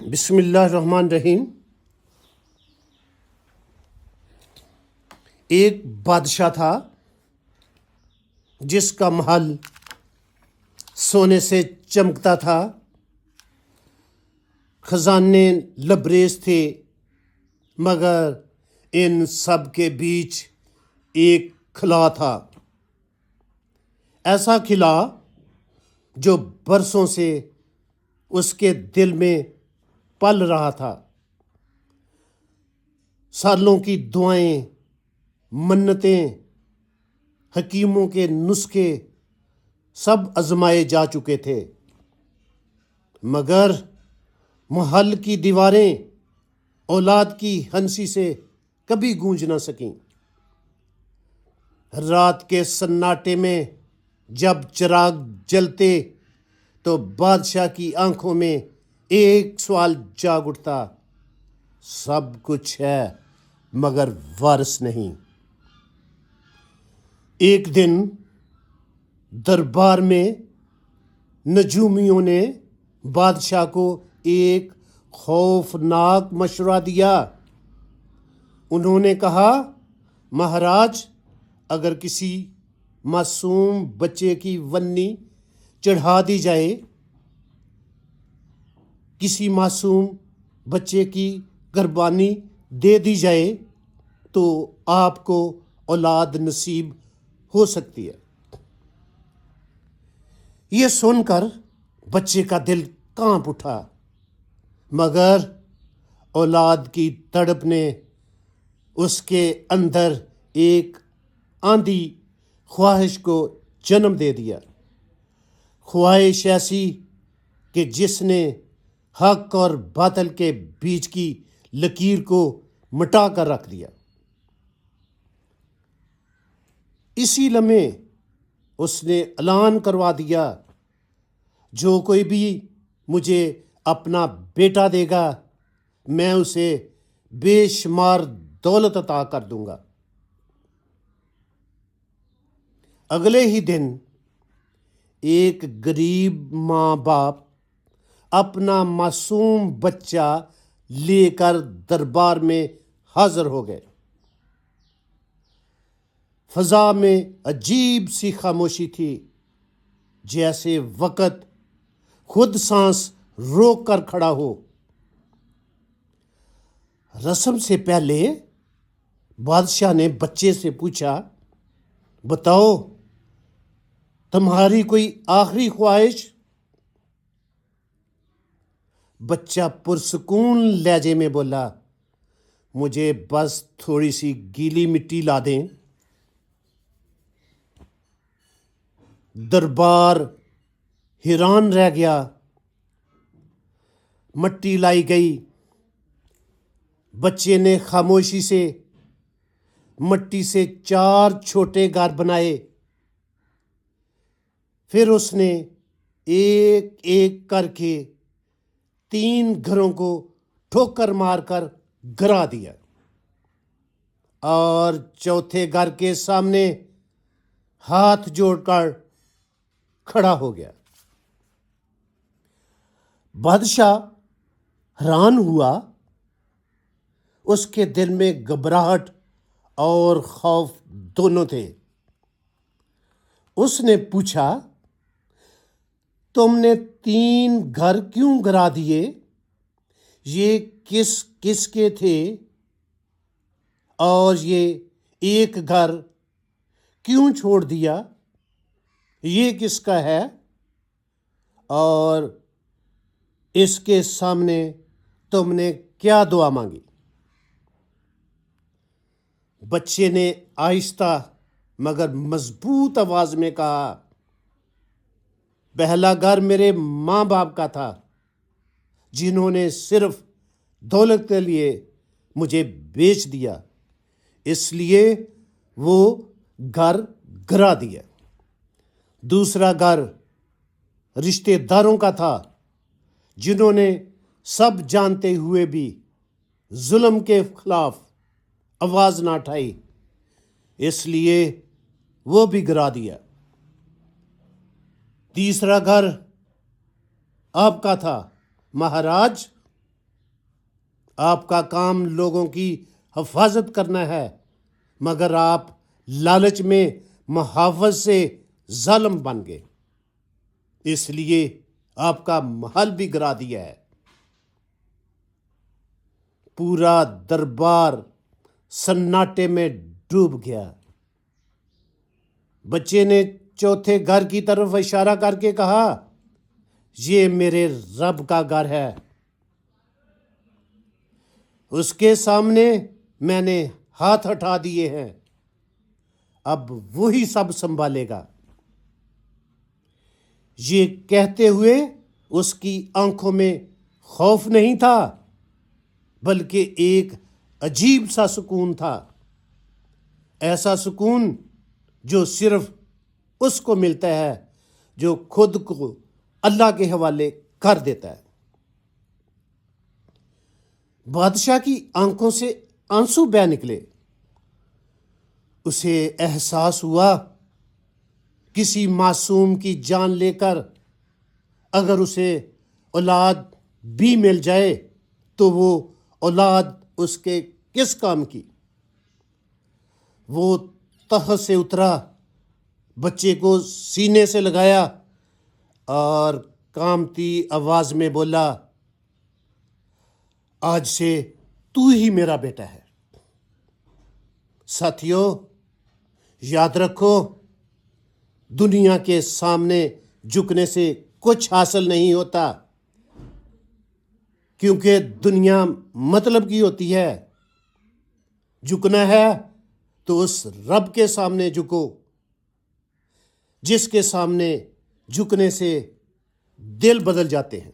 بسم اللہ الرحمن الرحیم۔ ایک بادشاہ تھا جس کا محل سونے سے چمکتا تھا، خزانے لبریز تھے، مگر ان سب کے بیچ ایک قلعہ تھا، ایسا قلعہ جو برسوں سے اس کے دل میں پل رہا تھا۔ سالوں کی دعائیں، منتیں، حکیموں کے نسخے سب آزمائے جا چکے تھے، مگر محل کی دیواریں اولاد کی ہنسی سے کبھی گونج نہ سکیں۔ رات کے سناٹے میں جب چراغ جلتے تو بادشاہ کی آنکھوں میں ایک سوال جاگ اٹھتا، سب کچھ ہے مگر وارث نہیں۔ ایک دن دربار میں نجومیوں نے بادشاہ کو ایک خوفناک مشورہ دیا۔ انہوں نے کہا، مہاراج، اگر کسی معصوم بچے کی ونی چڑھا دی جائے، کسی معصوم بچے کی قربانی دے دی جائے تو آپ کو اولاد نصیب ہو سکتی ہے۔ یہ سن کر بچے کا دل کانپ اٹھا، مگر اولاد کی تڑپ نے اس کے اندر ایک آندھی خواہش کو جنم دے دیا، خواہش ایسی کہ جس نے حق اور باطل کے بیچ کی لکیر کو مٹا کر رکھ دیا۔ اسی لمحے اس نے اعلان کروا دیا، جو کوئی بھی مجھے اپنا بیٹا دے گا، میں اسے بے شمار دولت عطا کر دوں گا۔ اگلے ہی دن ایک غریب ماں باپ اپنا معصوم بچہ لے کر دربار میں حاضر ہو گئے۔ فضا میں عجیب سی خاموشی تھی، جیسے وقت خود سانس روک کر کھڑا ہو۔ رسم سے پہلے بادشاہ نے بچے سے پوچھا، بتاؤ، تمہاری کوئی آخری خواہش؟ بچہ پرسکون لہجے میں بولا، مجھے بس تھوڑی سی گیلی مٹی لا دیں۔ دربار حیران رہ گیا۔ مٹی لائی گئی، بچے نے خاموشی سے مٹی سے 4 چھوٹے گھر بنائے، پھر اس نے ایک ایک کر کے 3 گھروں کو ٹھوکر مار کر گرا دیا، اور چوتھے گھر کے سامنے ہاتھ جوڑ کر کھڑا ہو گیا۔ بادشاہ حیران ہوا، اس کے دل میں گھبراہٹ اور خوف دونوں تھے۔ اس نے پوچھا، تم نے 3 گھر کیوں گرا دیے؟ یہ کس کس کے تھے؟ اور یہ ایک گھر کیوں چھوڑ دیا؟ یہ کس کا ہے؟ اور اس کے سامنے تم نے کیا دعا مانگی؟ بچے نے آہستہ مگر مضبوط آواز میں کہا، پہلا گھر میرے ماں باپ کا تھا، جنہوں نے صرف دولت کے لیے مجھے بیچ دیا، اس لیے وہ گھر گرا دیا۔ دوسرا گھر رشتہ داروں کا تھا، جنہوں نے سب جانتے ہوئے بھی ظلم کے خلاف آواز نہ اٹھائی، اس لیے وہ بھی گرا دیا۔ تیسرا گھر آپ کا تھا، مہاراج، آپ کا کام لوگوں کی حفاظت کرنا ہے، مگر آپ لالچ میں محافظ سے ظالم بن گئے، اس لیے آپ کا محل بھی گرا دیا ہے۔ پورا دربار سناٹے میں ڈوب گیا۔ بچے نے چوتھے گھر کی طرف اشارہ کر کے کہا، یہ میرے رب کا گھر ہے، اس کے سامنے میں نے ہاتھ ہٹا دیے ہیں، اب وہی سب سنبھالے گا۔ یہ کہتے ہوئے اس کی آنکھوں میں خوف نہیں تھا، بلکہ ایک عجیب سا سکون تھا، ایسا سکون جو صرف اس کو ملتا ہے جو خود کو اللہ کے حوالے کر دیتا ہے۔ بادشاہ کی آنکھوں سے آنسو بہہ نکلے۔ اسے احساس ہوا کسی معصوم کی جان لے کر اگر اسے اولاد بھی مل جائے تو وہ اولاد اس کے کس کام کی۔ وہ تخت سے اترا، بچے کو سینے سے لگایا اور کانپتی آواز میں بولا، آج سے تو ہی میرا بیٹا ہے۔ ساتھیو، یاد رکھو، دنیا کے سامنے جھکنے سے کچھ حاصل نہیں ہوتا، کیونکہ دنیا مطلب کی ہوتی ہے۔ جھکنا ہے تو اس رب کے سامنے جھکو، جس کے سامنے جھکنے سے دل بدل جاتے ہیں۔